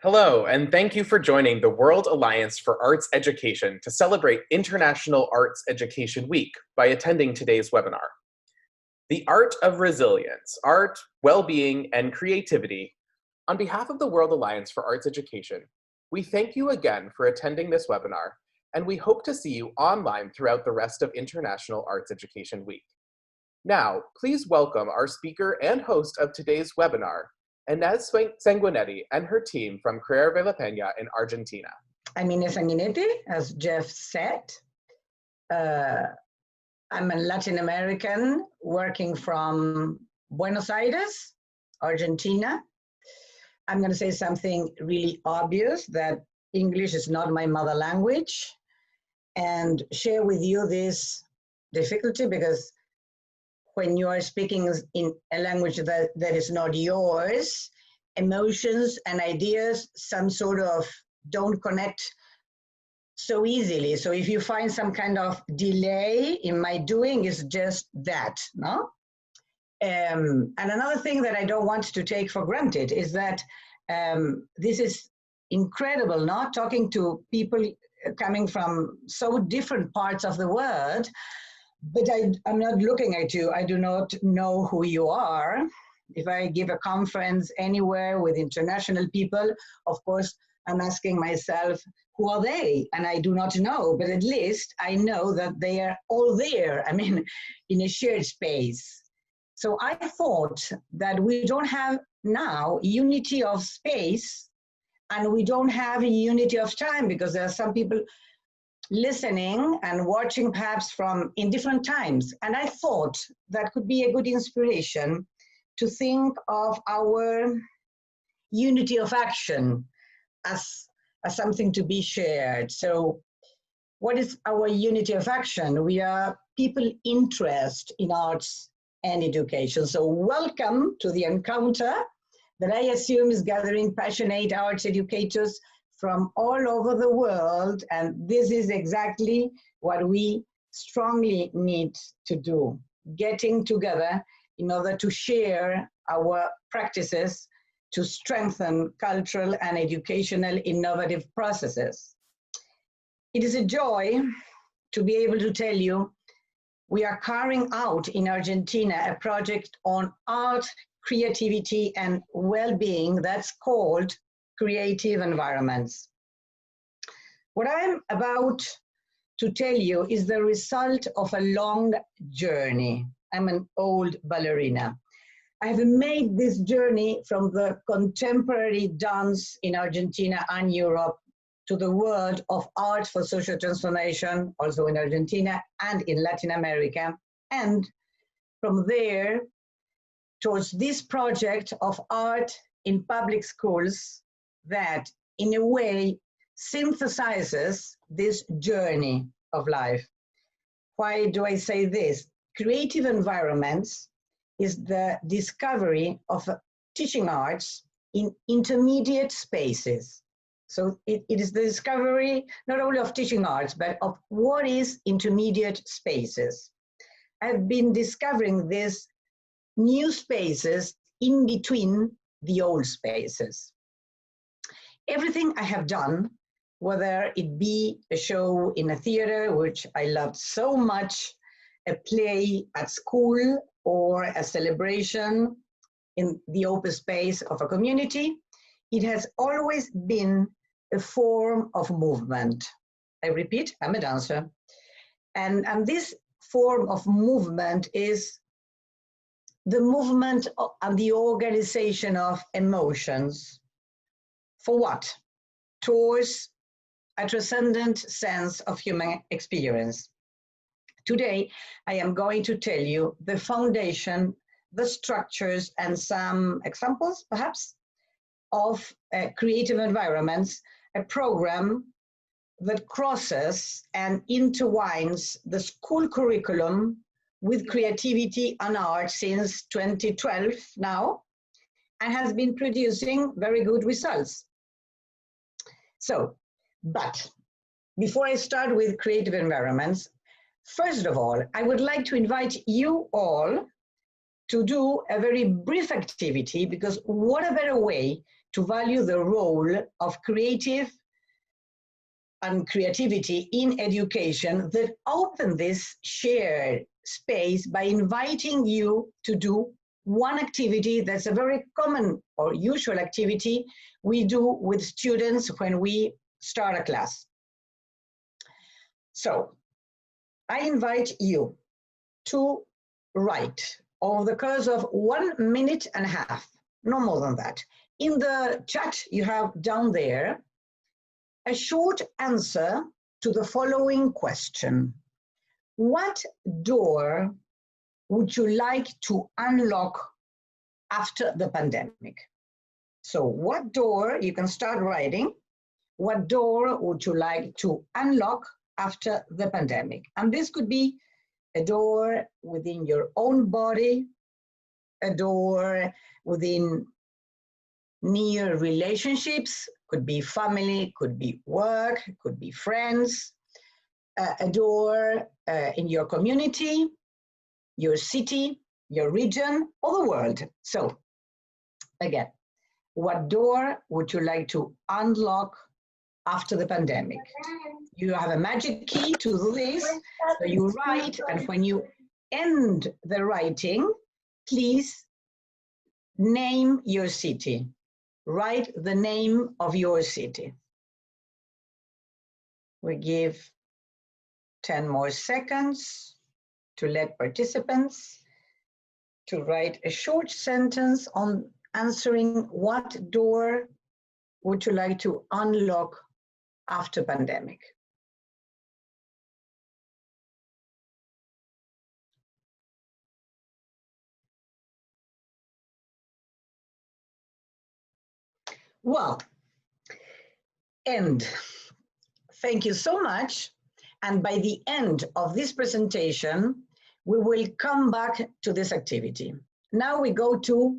Hello, and thank you for joining the World Alliance for Arts Education to celebrate International Arts Education Week by attending today's webinar. The Art of Resilience, Art, Wellbeing and Creativity. On behalf of the World Alliance for Arts Education, we thank you again for attending this webinar, and we hope to see you online throughout the rest of International Arts Education Week. Now, please welcome our speaker and host of today's webinar, Inés Sanguinetti and her team from Crear Vale la Pena in Argentina. I'm Inés Sanguinetti, as Jeff said. I'm a Latin American working from Buenos Aires, Argentina. I'm going to say something really obvious, that English is not my mother language, and share with you this difficulty, because when you are speaking in a language that is not yours, emotions and ideas, some sort of don't connect so easily. So if you find some kind of delay in my doing, is just that, no? And another thing that I don't want to take for granted is that this is incredible, not talking to people coming from so different parts of the world. But I'm not looking at you. I do not know who you are. If I give a conference anywhere with international people, of course, I'm asking myself, who are they? And I do not know, but at least I know that they are all there, I mean, in a shared space. So I thought that we don't have now unity of space, and we don't have a unity of time, because there are some people listening and watching perhaps from in different times. And I thought that could be a good inspiration to think of our unity of action as something to be shared. So what is our unity of action? We are people interested in arts and education. So welcome to the encounter that I assume is gathering passionate arts educators from all over the world, and this is exactly what we strongly need to do, getting together in order to share our practices to strengthen cultural and educational innovative processes. It is a joy to be able to tell you we are carrying out in Argentina a project on art, creativity, and well-being that's called Creative Environments. What I'm about to tell you is the result of a long journey. I'm an old ballerina. I have made this journey from the contemporary dance in Argentina and Europe to the world of art for social transformation, also in Argentina and in Latin America, and from there towards this project of art in public schools that in a way synthesizes this journey of life. Why do I say this? Creative environments is the discovery of teaching arts in intermediate spaces. So it is the discovery not only of teaching arts, but of what is intermediate spaces. I've been discovering these new spaces in between the old spaces. Everything I have done, whether it be a show in a theater, which I loved so much, a play at school, or a celebration in the open space of a community, it has always been a form of movement. I repeat, I'm a dancer. And this form of movement is the movement and the organization of emotions. For what? Towards a transcendent sense of human experience. Today, I am going to tell you the foundation, the structures, and some examples, perhaps, of creative environments, a program that crosses and intertwines the school curriculum with creativity and art since 2012 now, and has been producing very good results. So, but before I start with creative environments, first of all, I would like to invite you all to do a very brief activity, because what a better way to value the role of creative and creativity in education, that open this shared space by inviting you to do one activity that's a very common or usual activity we do with students when we start a class. So I invite you to write over the course of 1.5 minutes, no more than that. In the chat you have down there a short answer to the following question. What door would you like to unlock after the pandemic? So what door, you can start writing, what door would you like to unlock after the pandemic? And this could be a door within your own body, a door within near relationships, could be family, could be work, could be friends, a door in your community, your city, your region, or the world. So again, what door would you like to unlock after the pandemic? You have a magic key to do this. So you write, and when you end the writing, please name your city. Write the name of your city. We give 10 more seconds to let participants to write a short sentence on answering what door would you like to unlock after pandemic. Well, and thank you so much. And by the end of this presentation, we will come back to this activity. Now we go to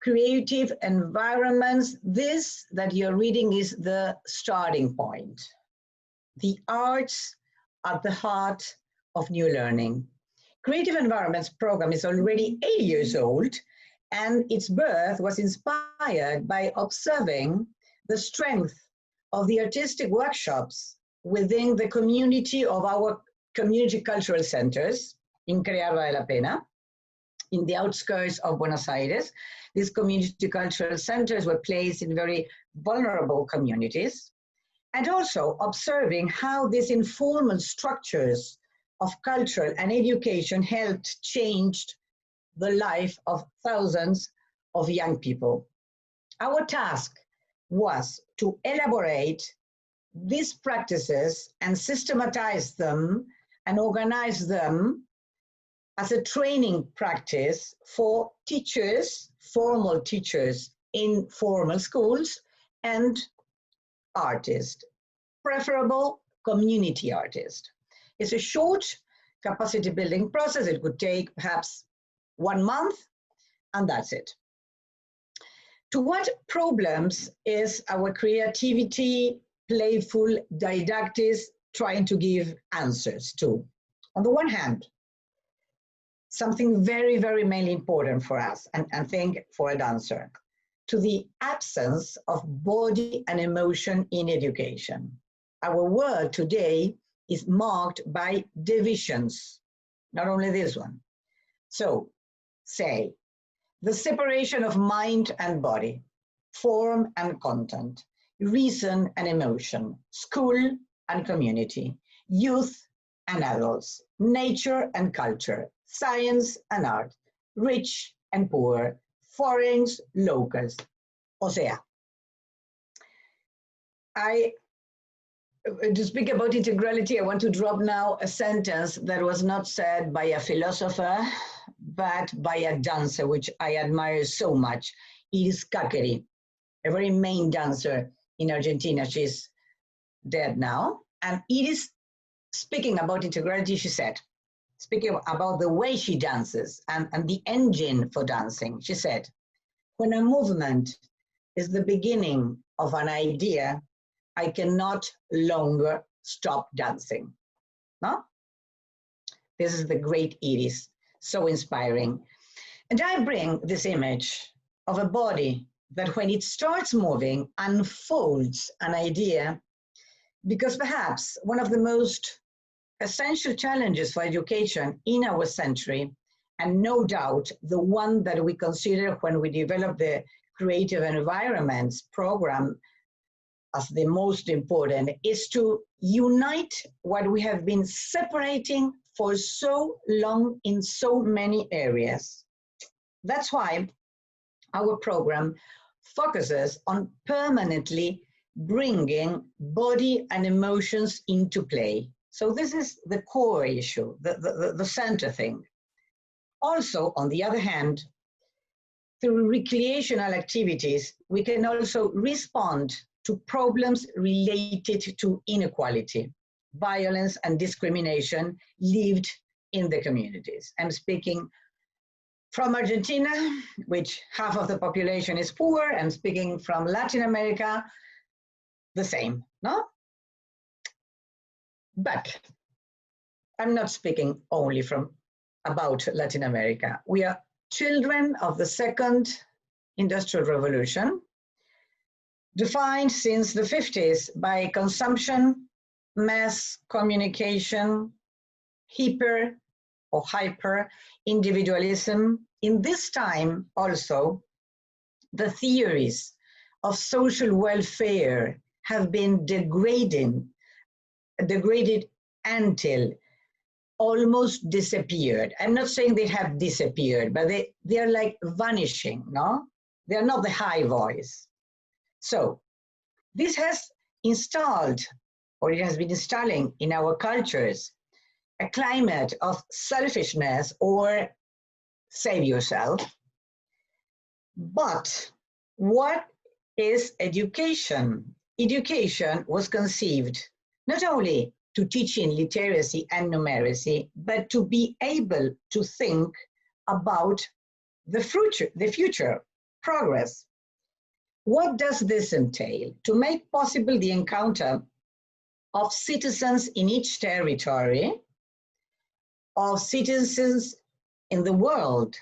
creative environments. This that you're reading is the starting point. The arts at the heart of new learning. Creative Environments program is already 8 years old, and its birth was inspired by observing the strength of the artistic workshops within the community of our community cultural centers in Crear Vale la Pena, in the outskirts of Buenos Aires. These community cultural centers were placed in very vulnerable communities, and also observing how these informal structures of culture and education helped change the life of thousands of young people. Our task was to elaborate these practices and systematize them and organize them as a training practice for teachers, formal teachers in formal schools, and artists, preferable community artists. It's a short capacity building process. It could take perhaps 1 month, and that's it. To what problems is our creativity, playful didactics trying to give answers to? On the one hand, something very, very mainly important for us, and think for a dancer, to the absence of body and emotion in education. Our world today is marked by divisions, not only this one. So, say, the separation of mind and body, form and content, reason and emotion, school and community, youth and adults, nature and culture, science and art, rich and poor, foreigners, locals. O sea, to speak about integrality, I want to drop now a sentence that was not said by a philosopher, but by a dancer, which I admire so much. Iris Kakeri, a very main dancer in Argentina. She's dead now. And Iris, speaking about integrality, she said, speaking about the way she dances and the engine for dancing, she said, when a movement is the beginning of an idea, I cannot longer stop dancing. No? This is the great Iris, so inspiring. And I bring this image of a body that when it starts moving, unfolds an idea, because perhaps one of the most essential challenges for education in our century, and no doubt the one that we consider when we develop the Creative Environments program as the most important, is to unite what we have been separating for so long in so many areas. That's why our program focuses on permanently bringing body and emotions into play. So this is the core issue, the center thing. Also, on the other hand, through recreational activities, we can also respond to problems related to inequality, violence, and discrimination lived in the communities. I'm speaking from Argentina, which half of the population is poor. I'm speaking from Latin America, the same, no? But I'm not speaking only about Latin America. We are children of the second industrial revolution, defined since the 50s by consumption, mass communication, hyper individualism. In this time also, the theories of social welfare have been degraded until almost disappeared. I'm not saying they have disappeared, but they are like vanishing, no? They are not the high voice. So this has installed, or it has been installing in our cultures, a climate of selfishness or save yourself. But what is education? Education was conceived not only to teach in literacy and numeracy, but to be able to think about the future progress. What does this entail? To make possible the encounter of citizens in each territory, of citizens in the world.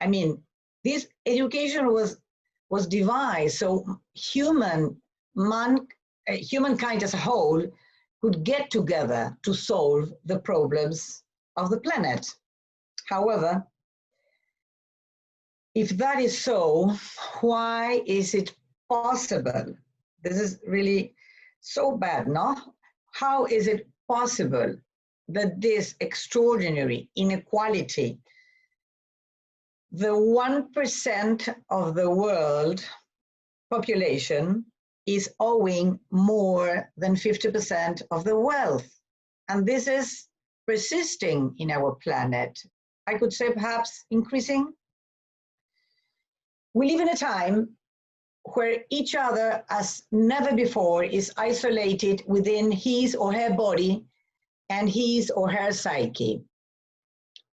I mean, this education was devised so humankind as a whole could get together to solve the problems of the planet. However, if that is so, why is it possible? This is really so bad, no? How is it possible that this extraordinary inequality, the 1% of the world population is owing more than 50% of the wealth? And this is persisting in our planet. I could say perhaps increasing. We live in a time where each other, as never before, is isolated within his or her body and his or her psyche.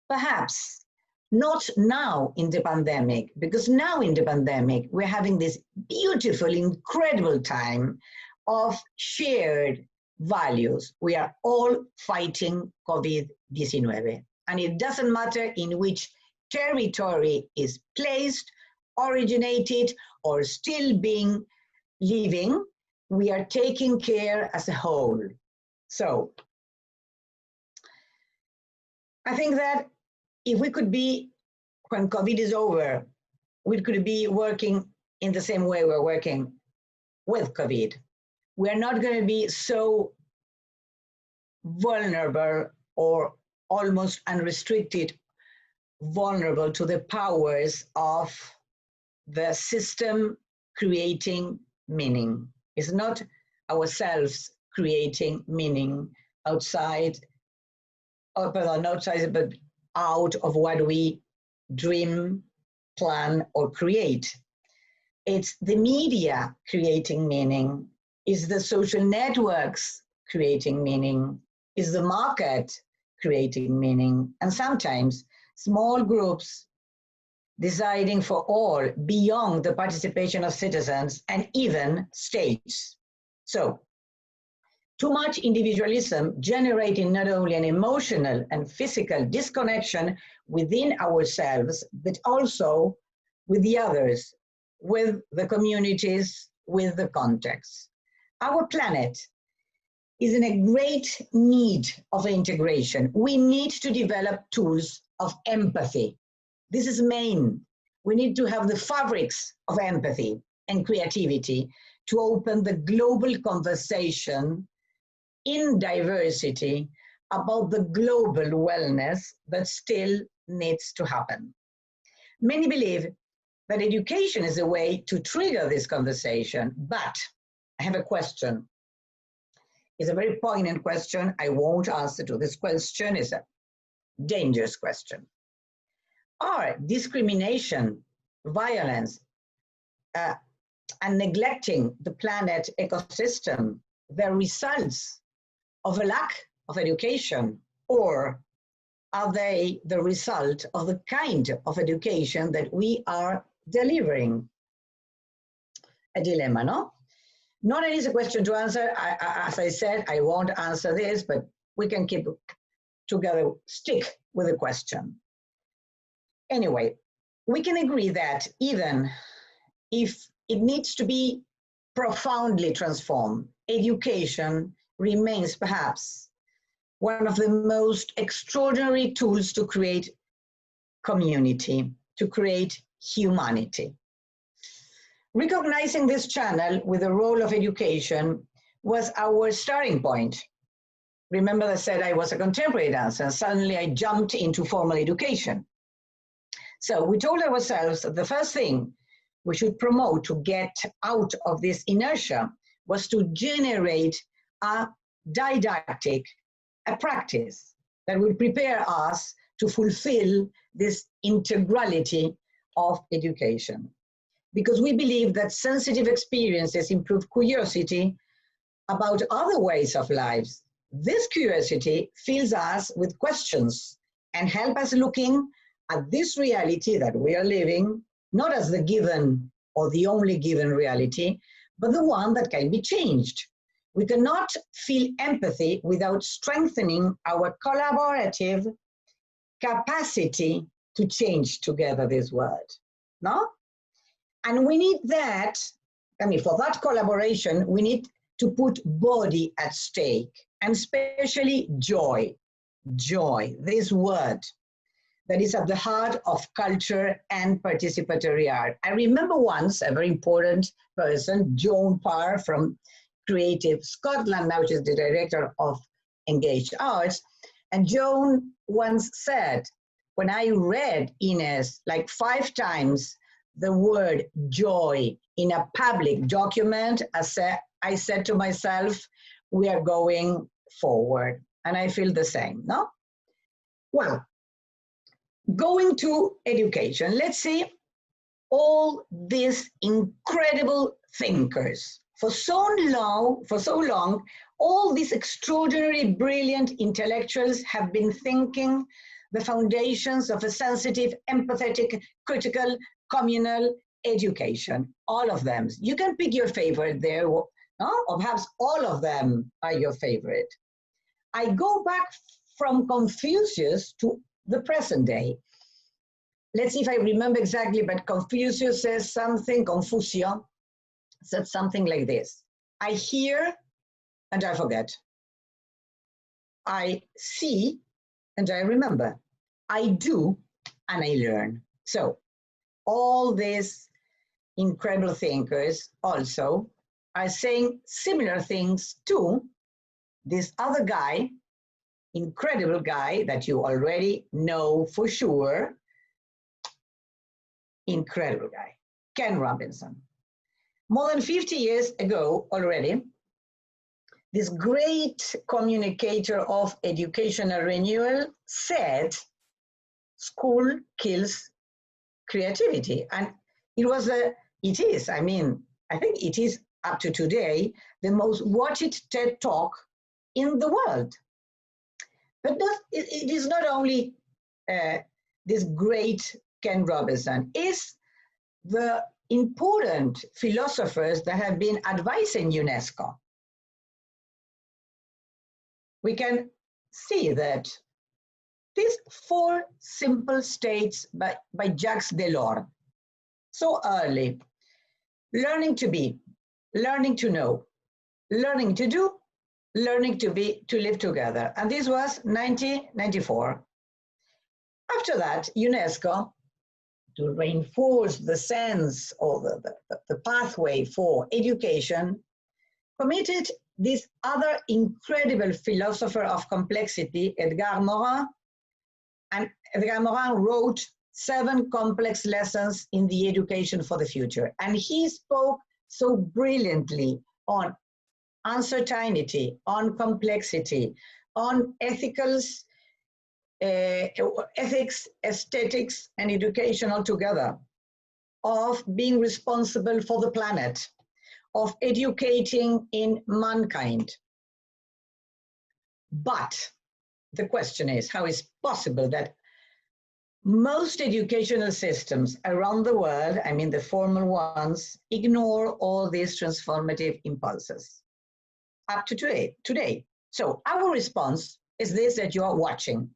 Perhaps not now in the pandemic, because now in the pandemic, we're having this beautiful, incredible time of shared values. We are all fighting COVID-19. And it doesn't matter in which territory is placed, originated, or still being living, we are taking care as a whole. So I think that if we could be, when COVID is over, we could be working in the same way we're working with COVID. We're not going to be so vulnerable or almost unrestricted vulnerable to the powers of the system creating meaning. It's not ourselves creating meaning outside, but out of what we dream, plan, or create. It's the media creating meaning, it's the social networks creating meaning, it's the market creating meaning, and sometimes small groups deciding for all beyond the participation of citizens and even states. So, too much individualism generating not only an emotional and physical disconnection within ourselves, but also with the others, with the communities, with the context. Our planet is in a great need of integration. We need to develop tools of empathy. This is main. We need to have the fabrics of empathy and creativity to open the global conversation in diversity about the global wellness that still needs to happen. Many believe that education is a way to trigger this conversation, but I have a question. It's a very poignant question. I won't answer to this question. It's a dangerous question. Are discrimination, violence, and neglecting the planet ecosystem the results of a lack of education, or are they the result of the kind of education that we are delivering? A dilemma, no? Not an easy question to answer. As I said, I won't answer this, but we can keep together, stick with the question. Anyway, we can agree that even if it needs to be profoundly transformed, education remains perhaps one of the most extraordinary tools to create community, to create humanity. Recognizing this channel with the role of education was our starting point. Remember I said I was a contemporary dancer, and suddenly I jumped into formal education. So we told ourselves that the first thing we should promote to get out of this inertia was to generate a didactic, a practice that will prepare us to fulfill this integrality of education. Because we believe that sensitive experiences improve curiosity about other ways of lives. This curiosity fills us with questions and help us looking at this reality that we are living, not as the given or the only given reality, but the one that can be changed. We cannot feel empathy without strengthening our collaborative capacity to change together this world, no? And we need that, for that collaboration, we need to put body at stake, and especially joy. Joy, this word that is at the heart of culture and participatory art. I remember once a very important person, Joan Parr from Creative Scotland, now she's the director of Engaged Arts, and Joan once said, when I read, Inés, like 5 times the word joy in a public document, I said to myself, we are going forward. And I feel the same, no? Well, going to education, let's see all these incredible thinkers. For so long, all these extraordinary, brilliant intellectuals have been thinking the foundations of a sensitive, empathetic, critical, communal education. All of them. You can pick your favorite there, no? Or perhaps all of them are your favorite. I go back from Confucius to the present day. Let's see if I remember exactly, but Confucius says something, Confucio said something like this: I hear and I forget. I see and I remember. I do and I learn. So all these incredible thinkers also are saying similar things to this other guy, incredible guy that you already know for sure, incredible guy, Ken Robinson. More than 50 years ago already, this great communicator of educational renewal said, school kills creativity. And it is, I think it is up to today, the most watched TED Talk in the world. But it is not only this great Ken Robinson, it's the important philosophers that have been advising UNESCO. We can see that these 4 simple states by Jacques Delors, so early, learning to be, learning to know, learning to do, learning to be, to live together. And this was 1994. After that, UNESCO, to reinforce the sense or the pathway for education, committed this other incredible philosopher of complexity, Edgar Morin. And Edgar Morin wrote 7 complex lessons in the education for the future. And he spoke so brilliantly on uncertainty, on complexity, on ethics, aesthetics, and education altogether, of being responsible for the planet, of educating in mankind. But the question is, how is possible that most educational systems around the world, I mean the formal ones, ignore all these transformative impulses up to today? So our response is this that you are watching.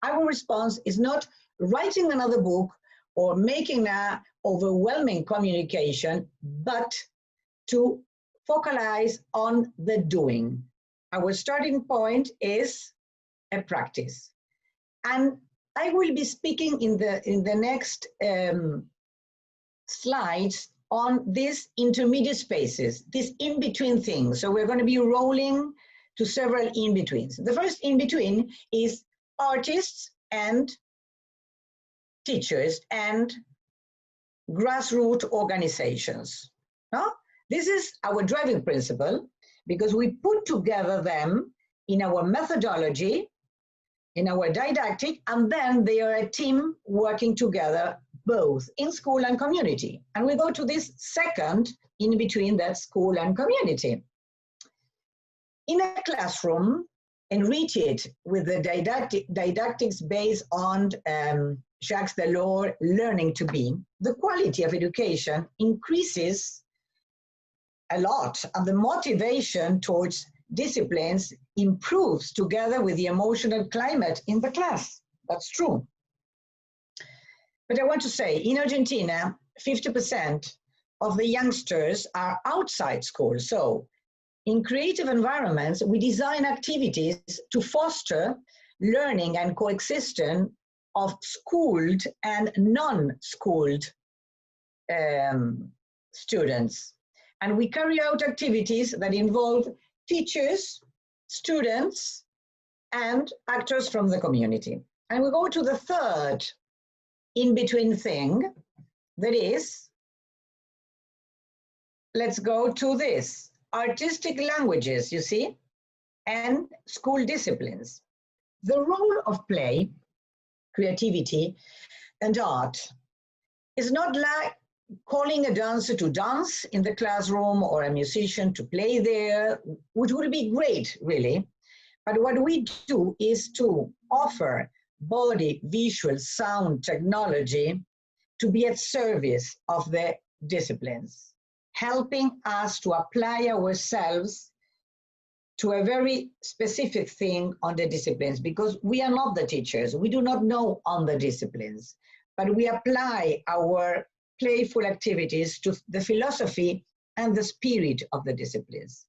Our response is not writing another book or making an overwhelming communication, but to focalize on the doing. Our starting point is a practice. And I will be speaking in the next slides on these intermediate spaces, these in-between things. So we're going to be rolling to several in-betweens. The first in-between is artists and teachers and grassroots organizations. No? This is our driving principle, because we put together them in our methodology, in our didactic, and then they are a team working together both in school and community. And we go to this second in between, that school and community. In a classroom, enrich it with the didactics based on Jacques Delors' learning to be, the quality of education increases a lot, and the motivation towards disciplines improves together with the emotional climate in the class. That's true. But I want to say, in Argentina, 50% of the youngsters are outside school. So in creative environments, we design activities to foster learning and coexistence of schooled and non-schooled students. And we carry out activities that involve teachers, students, and actors from the community. And we go to the third in-between thing, that is, let's go to this, artistic languages, you see, and school disciplines. The role of play, creativity, and art is not like calling a dancer to dance in the classroom or a musician to play there, which would be great, really. But what we do is to offer body, visual, sound, technology to be at service of the disciplines, helping us to apply ourselves to a very specific thing on the disciplines, because we are not the teachers. We do not know on the disciplines, but we apply our playful activities to the philosophy and the spirit of the disciplines.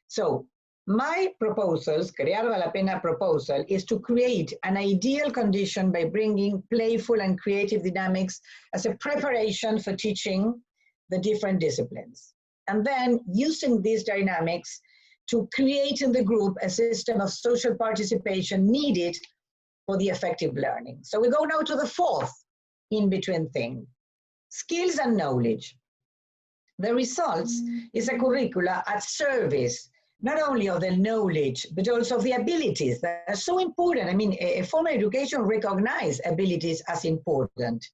So my proposals, Crear Vale la Pena proposal, is to create an ideal condition by bringing playful and creative dynamics as a preparation for teaching the different disciplines. And then using these dynamics to create in the group a system of social participation needed for the effective learning. So we go now to the fourth in-between thing. Skills and knowledge. The results is a curricula at service, not only of the knowledge, but also of the abilities that are so important. I mean, a formal education recognizes abilities as important,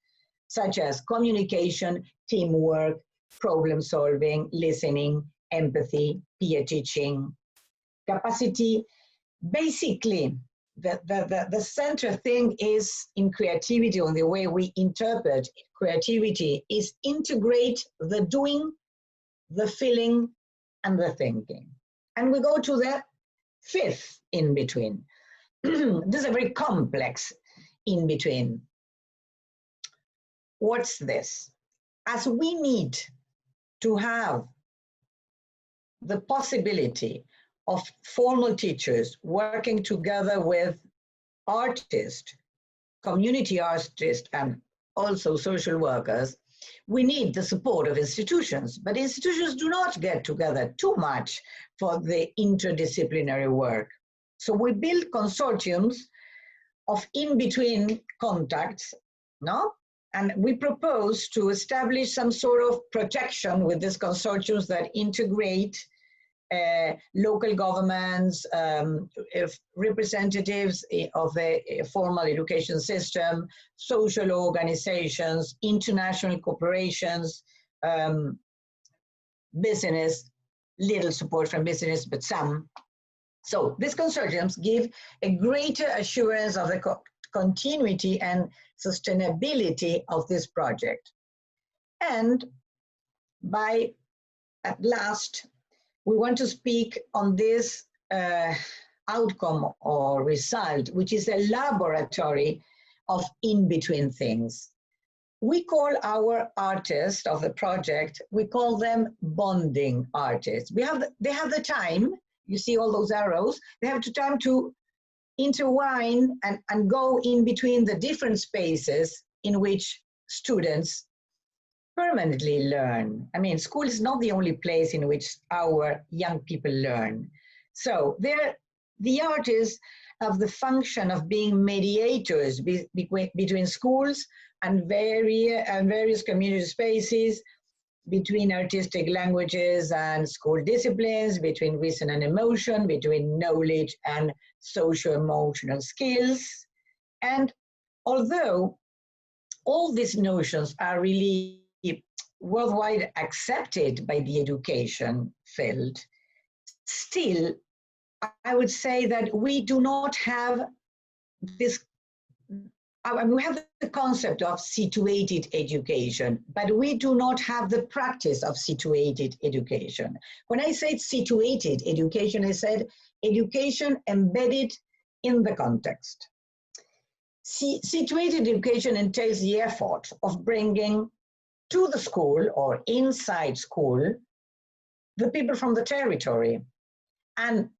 such as communication, teamwork, problem solving, listening, empathy, peer teaching, capacity. Basically, the central thing is in creativity, on the way we interpret creativity, is integrate the doing, the feeling, and the thinking. And we go to the fifth in between. This is a very complex in between. What's this? As we need to have the possibility of formal teachers working together with artists, community artists, and also social workers, we need the support of institutions. But institutions do not get together too much for the interdisciplinary work. So we build consortiums of in-between contacts, no? And we propose to establish some sort of protection with these consortiums that integrate local governments, representatives of the formal education system, social organizations, international corporations, business, little support from business, but some. So these consortiums give a greater assurance of the continuity and sustainability of this project. And at last, we want to speak on this outcome or result, which is a laboratory of in-between things. We call our artists of the project, we call them bonding artists. They have the time, you see all those arrows, they have the time to intertwine and go in between the different spaces in which students permanently learn. I mean, school is not the only place in which our young people learn. So the artists have the function of being mediators between schools and various community spaces, between artistic languages and school disciplines, between reason and emotion, between knowledge and social-emotional skills. And although all these notions are really worldwide accepted by the education field, still, I would say that we do not have this. We have the concept of situated education, but we do not have the practice of situated education. When I said situated education, I said education embedded in the context. Situated education entails the effort of bringing to the school or inside school the people from the territory. And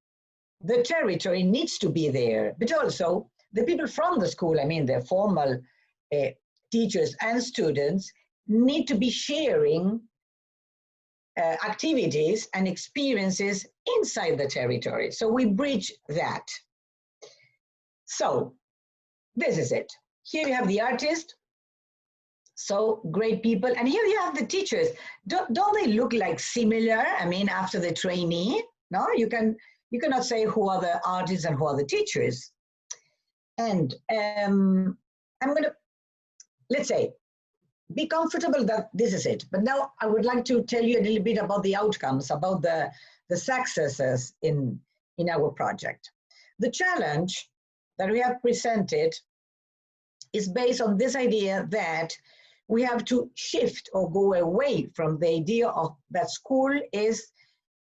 the territory needs to be there, but also the people from the school, I mean the formal teachers and students, need to be sharing activities and experiences inside the territory. So we bridge that. So this is it. Here you have the artist, so great people, and here you have the teachers. Don't they look like similar? I mean, after the trainee, no, you cannot say who are the artists and who are the teachers. And I'm going to, let's say, be comfortable that this is it. But now I would like to tell you a little bit about the outcomes, about the successes in our project. The challenge that we have presented is based on this idea that we have to shift or go away from the idea of that school is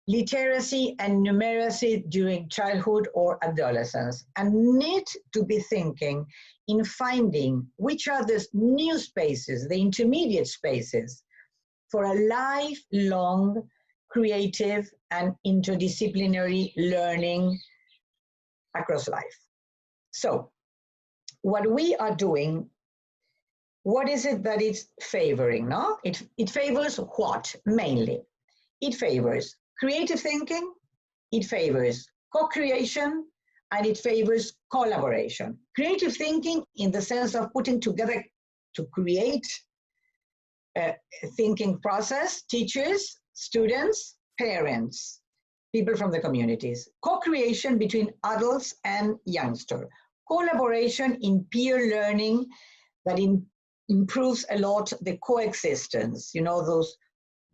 literacy and numeracy during childhood or adolescence, and need to be thinking in finding which are the new spaces, the intermediate spaces, for a lifelong creative and interdisciplinary learning across life. So what we are doing, what is it that it's favoring? No? It favors what mainly? It favors creative thinking, it favors co-creation, and it favors collaboration. Creative thinking in the sense of putting together to create a thinking process, teachers, students, parents, people from the communities. Co-creation between adults and youngsters. Collaboration in peer learning that improves a lot the coexistence, you know, those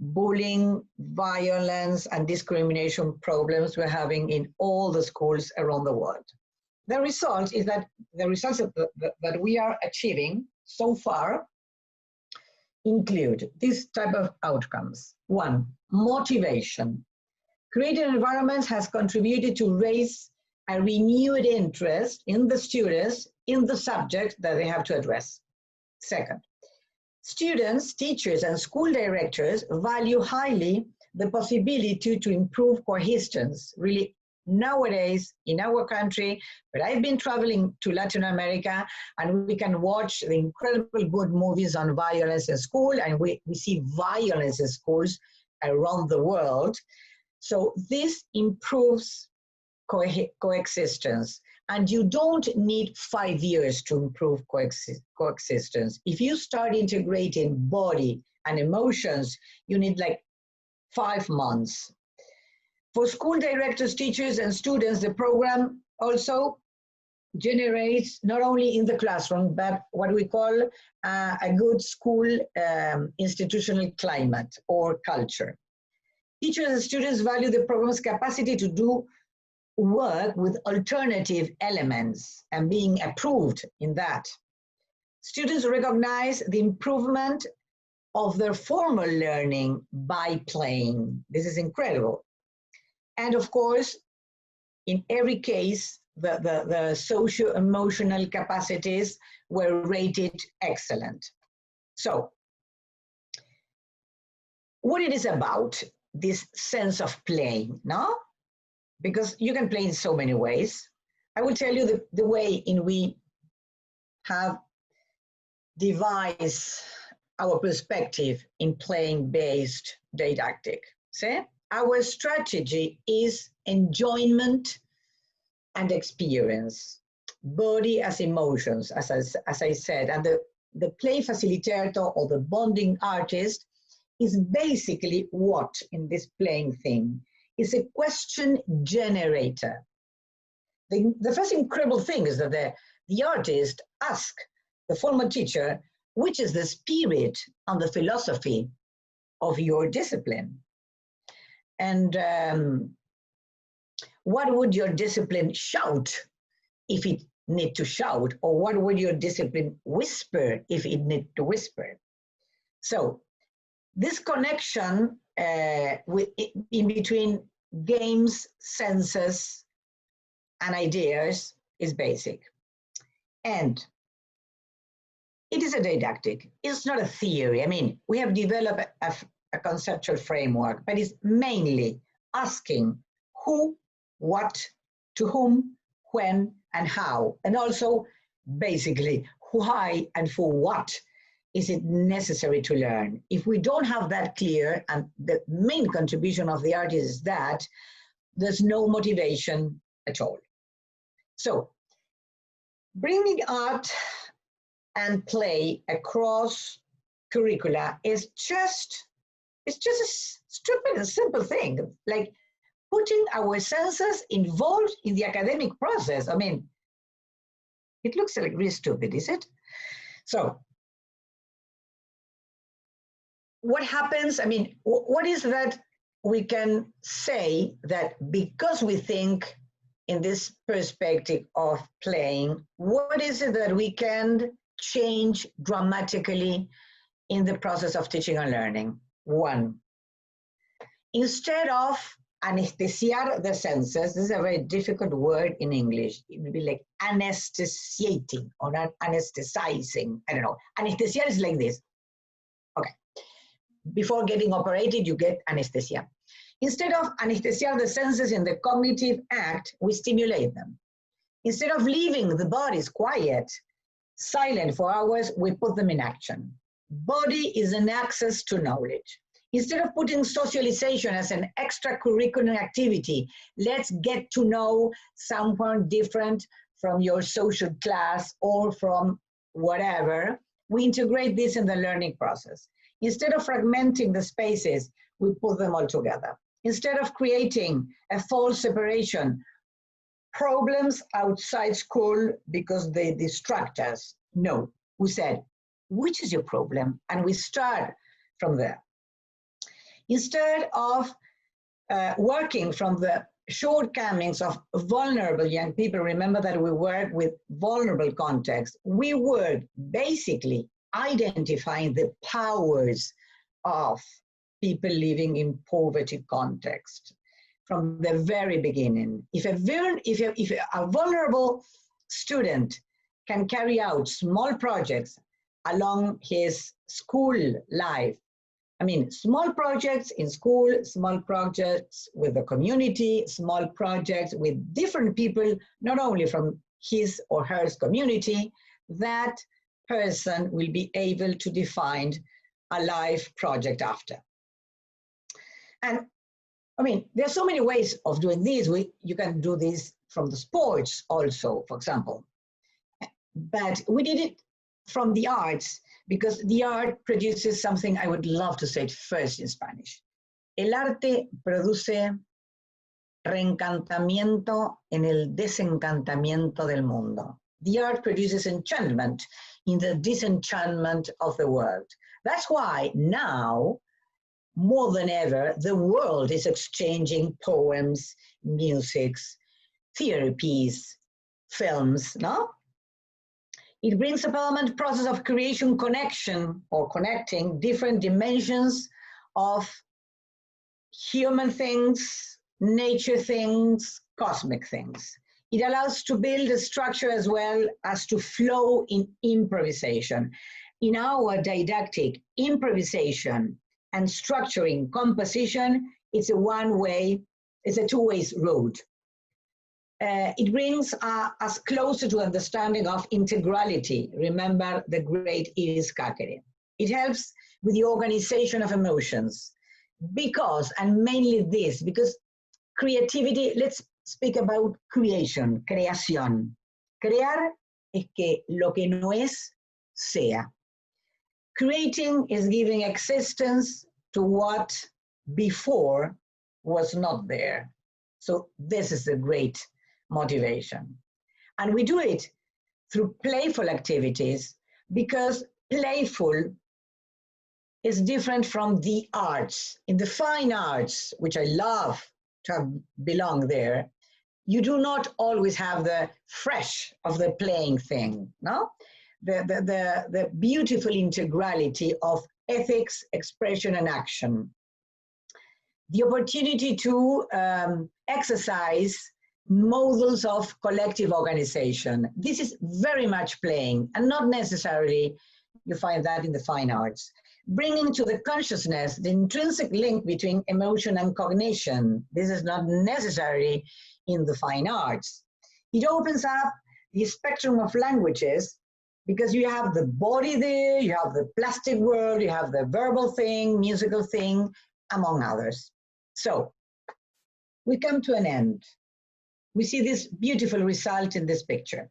bullying, violence, and discrimination problems we're having in all the schools around the world. The result is that the results that we are achieving so far include this type of outcomes. 1, motivation. Creative environments has contributed to raise a renewed interest in the students in the subject that they have to address. 2nd, Students, teachers, and school directors value highly the possibility to improve coexistence. Really, nowadays in our country, but I've been traveling to Latin America, and we can watch the incredible good movies on violence in school, and we see violence in schools around the world. So this improves coexistence. And you don't need 5 years to improve coexistence. If you start integrating body and emotions, you need like 5 months. For school directors, teachers, and students, the program also generates not only in the classroom, but what we call a good school institutional climate or culture. Teachers and students value the program's capacity to do work with alternative elements and being approved in that. Students recognize the improvement of their formal learning by playing. This is incredible. And of course, in every case, the socio-emotional capacities were rated excellent. So, what it is about, this sense of playing, no? Because you can play in so many ways. I will tell you the way in we have devised our perspective in playing-based didactic. See? Our strategy is enjoyment and experience, body as emotions, as I said, and the play facilitator or the bonding artist is basically what in this playing thing? Is a question generator. The first incredible thing is that the artist asks the former teacher, which is the spirit and the philosophy of your discipline? And what would your discipline shout if it need to shout? Or what would your discipline whisper if it need to whisper? So this connection in between games, senses, and ideas is basic. And it is a didactic. It's not a theory. I mean, we have developed a conceptual framework, but it's mainly asking who, what, to whom, when, and how. And also, basically, why and for what is it necessary to learn? If we don't have that clear, and the main contribution of the artist is that, there's no motivation at all. So, bringing art and play across curricula is just a stupid and simple thing, like putting our senses involved in the academic process. I mean, it looks like really stupid, is it? So, what happens, I mean, what is that we can say that because we think in this perspective of playing, what is it that we can change dramatically in the process of teaching and learning? One, instead of anesthesiar the senses, this is a very difficult word in English. It would be like anesthesiating or anesthetizing. I don't know. Anesthesiar is like this. Okay. Before getting operated, you get anesthesia. Instead of anesthesiar the senses in the cognitive act, we stimulate them. Instead of leaving the bodies quiet, silent for hours, we put them in action. Body is an access to knowledge. Instead of putting socialization as an extracurricular activity, let's get to know someone different from your social class or from whatever, we integrate this in the learning process. Instead of fragmenting the spaces, we put them all together. Instead of creating a false separation, problems outside school because they distract us. No, we said, which is your problem? And we start from there. Instead of working from the shortcomings of vulnerable young people, remember that we work with vulnerable contexts, we work basically identifying the powers of people living in poverty context from the very beginning. If a vulnerable student can carry out small projects along his school life. I mean, small projects in school, small projects with the community, small projects with different people, not only from his or her community, that person will be able to define a life project after. And I mean, there are so many ways of doing this. You can do this from the sports also, for example. But we did it from the arts, because the art produces something I would love to say it first in Spanish. El arte produce reencantamiento en el desencantamiento del mundo. The art produces enchantment in the disenchantment of the world. That's why now, more than ever, the world is exchanging poems, musics, therapies, films, no? It brings a permanent process of creation, connection, or connecting different dimensions of human things, nature things, cosmic things. It allows to build a structure as well as to flow in improvisation. In our didactic, improvisation and structuring composition, it's a one-way, it's a two-way road. It brings us closer to understanding of integrality. Remember the great Iris Kakere. It helps with the organization of emotions because, and mainly this, because creativity, let's speak about creation, creación. Crear es que lo que no es, sea. Creating is giving existence to what before was not there. So this is a great motivation. And we do it through playful activities, because playful is different from the arts. In the fine arts, which I love to belong there, you do not always have the fresh of the playing thing, no? The beautiful integrality of ethics, expression, and action. The opportunity to exercise models of collective organization. This is very much playing, and not necessarily you find that in the fine arts. Bringing to the consciousness the intrinsic link between emotion and cognition. This is not necessarily in the fine arts. It opens up the spectrum of languages, because you have the body there, you have the plastic world, you have the verbal thing, musical thing, among others. So we come to an end. We see this beautiful result in this picture.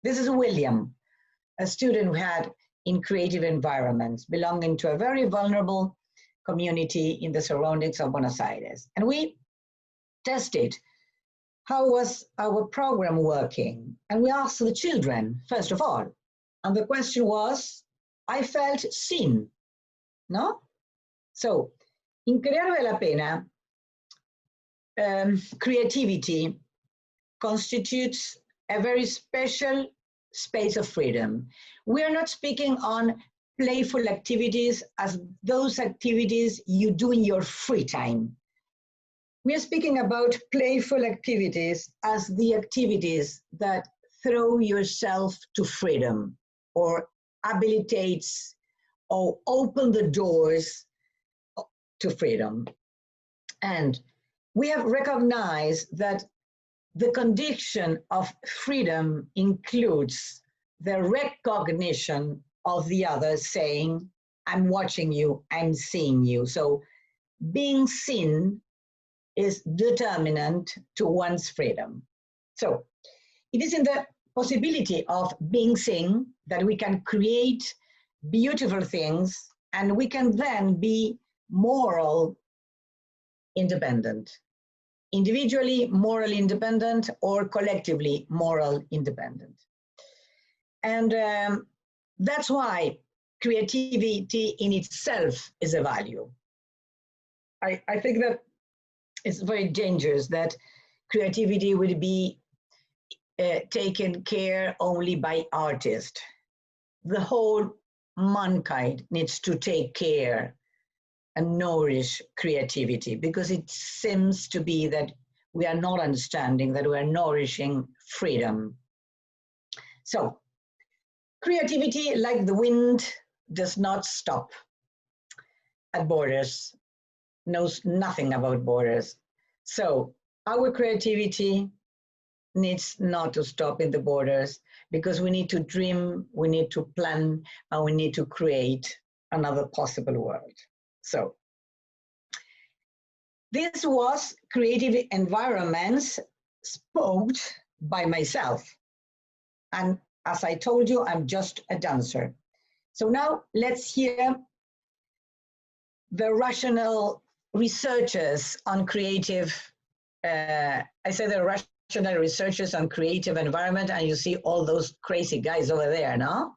This is William, a student we had in creative environments, belonging to a very vulnerable community in the surroundings of Buenos Aires. And we tested how was our program working. And we asked the children, first of all, and the question was, I felt seen, no? So in Crear Vale la Pena, creativity constitutes a very special space of freedom. We are not speaking on playful activities as those activities you do in your free time. We are speaking about playful activities as the activities that throw yourself to freedom, or habilitates or open the doors to freedom. And we have recognized that the condition of freedom includes the recognition of the other saying, I'm watching you, I'm seeing you. So being seen is determinant to one's freedom. So it is in the possibility of being seen that we can create beautiful things, and we can then be moral independent. Individually moral independent, or collectively moral independent. And that's why creativity in itself is a value. I think that it's very dangerous that creativity will be taken care only by artists. The whole mankind needs to take care and nourish creativity, because it seems to be that we are not understanding that we are nourishing freedom. So creativity, like the wind, does not stop at borders, knows nothing about borders. So our creativity needs not to stop in the borders, because we need to dream, we need to plan, and we need to create another possible world. So this was Creative Environments spoke by myself. And as I told you, I'm just a dancer. So now let's hear the rational researchers on creative, I say the rational researchers on creative environment, and you see all those crazy guys over there, no?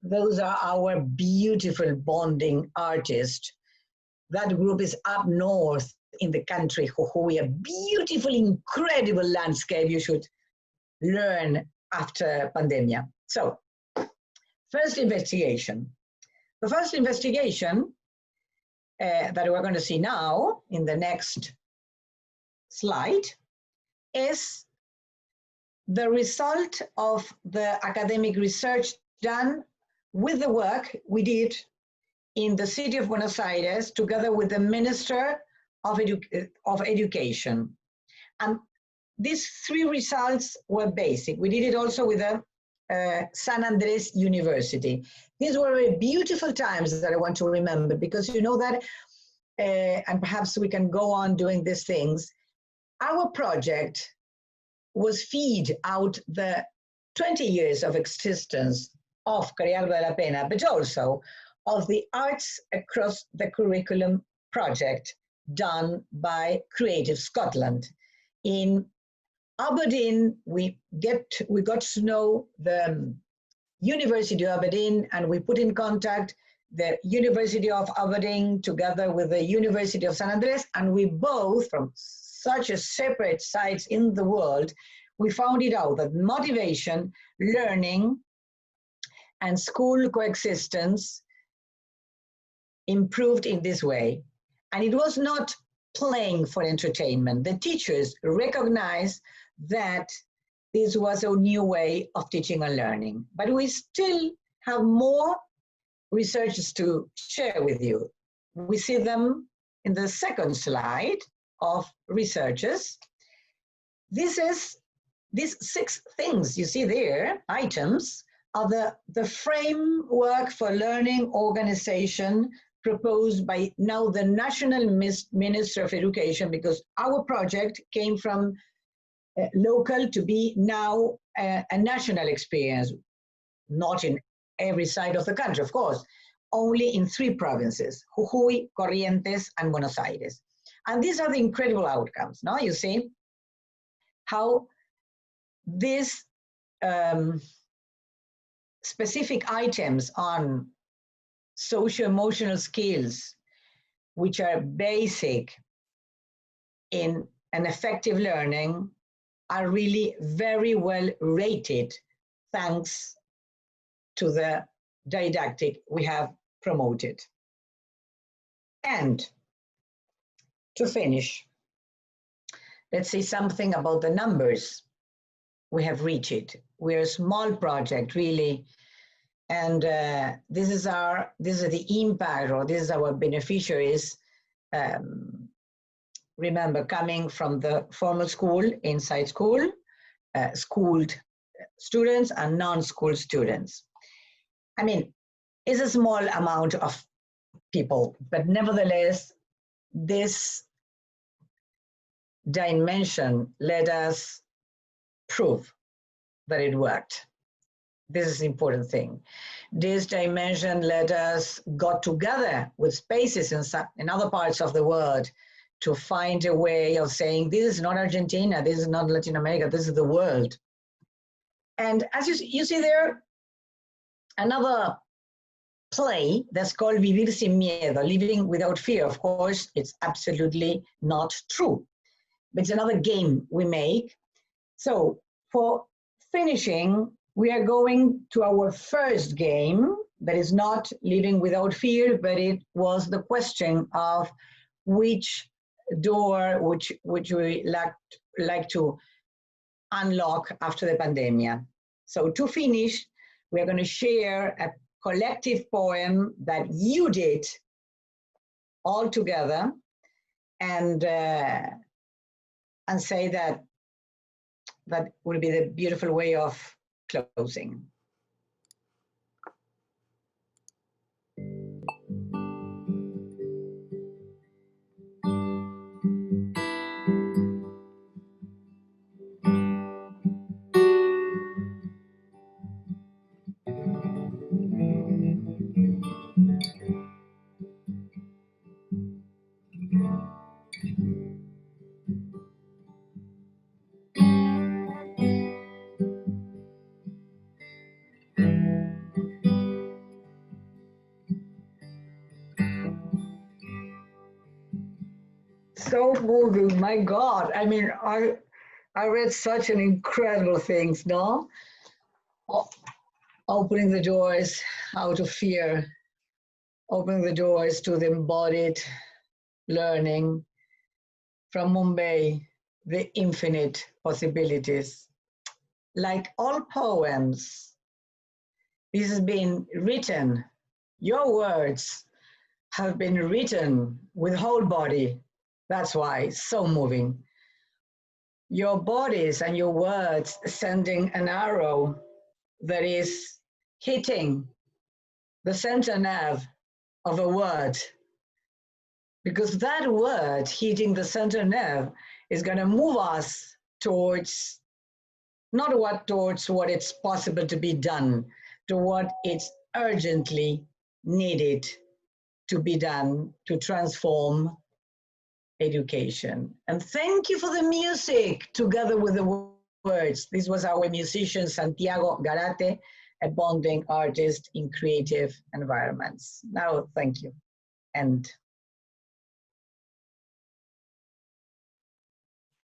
Those are our beautiful bonding artists. That group is up north in the country, Jujuy, a beautiful, incredible landscape you should learn after pandemia. So, first investigation. The first investigation that we're going to see now in the next slide is the result of the academic research done with the work we did in the city of Buenos Aires together with the Minister of Education. And these three results were basic. We did it also with the San Andres University. These were very beautiful times that I want to remember, because you know that, and perhaps we can go on doing these things, our project was feed out the 20 years of existence of Crear Vale la Pena, but also of the Arts Across the Curriculum project done by Creative Scotland. In Aberdeen, we got to know the University of Aberdeen, and we put in contact the University of Aberdeen together with the University of San Andres, and we both, from such a separate sites in the world, we found it out that motivation, learning, and school coexistence improved in this way. And it was not playing for entertainment. The teachers recognized that this was a new way of teaching and learning. But we still have more researches to share with you. We see them in the second slide of researches. These 6 things you see there, items, are the framework for learning organization proposed by now the National Minister of Education, because our project came from local to be now a national experience, not in every side of the country, of course, only in 3 provinces, Jujuy, Corrientes, and Buenos Aires. And these are the incredible outcomes. Now you see how these specific items on socio-emotional skills, which are basic in an effective learning, are really very well rated thanks to the didactic we have promoted. And to finish, let's say something about the numbers we have reached. We're a small project, really, and this is the impact, or this is our beneficiaries. Remember, coming from the formal school, inside school, schooled students and non-school students. I mean, it's a small amount of people, but nevertheless, this dimension let us prove that it worked. This is the important thing. This dimension let us got together with spaces in other parts of the world to find a way of saying, this is not Argentina, this is not Latin America, this is the world. And as you see there, another play that's called Vivir sin miedo, living without fear. Of course, it's absolutely not true, but it's another game we make. So for finishing, we are going to our first game that is not living without fear, but it was the question of which door which we like to unlock after the pandemia. So to finish, we are going to share a collective poem that you did all together, and say that would be the beautiful way of closing. So moving, my God. I mean, I read such an incredible things, no? Opening the doors out of fear, opening the doors to the embodied learning from Mumbai, the infinite possibilities. Like all poems, this has been written, your words have been written with whole body. That's why it's so moving. Your bodies and your words sending an arrow that is hitting the center nerve of a word. Because that word hitting the center nerve is going to move us towards towards what it's possible to be done, to what it's urgently needed to be done to transform education. And thank you for the music together with the words. This was our musician, Santiago Garate, a bonding artist in creative environments. Now, thank you. And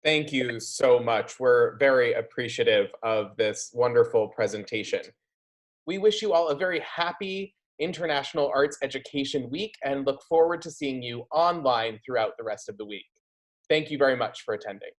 Thank you so much. We're very appreciative of this wonderful presentation. We wish you all a very happy International Arts Education Week and look forward to seeing you online throughout the rest of the week. Thank you very much for attending.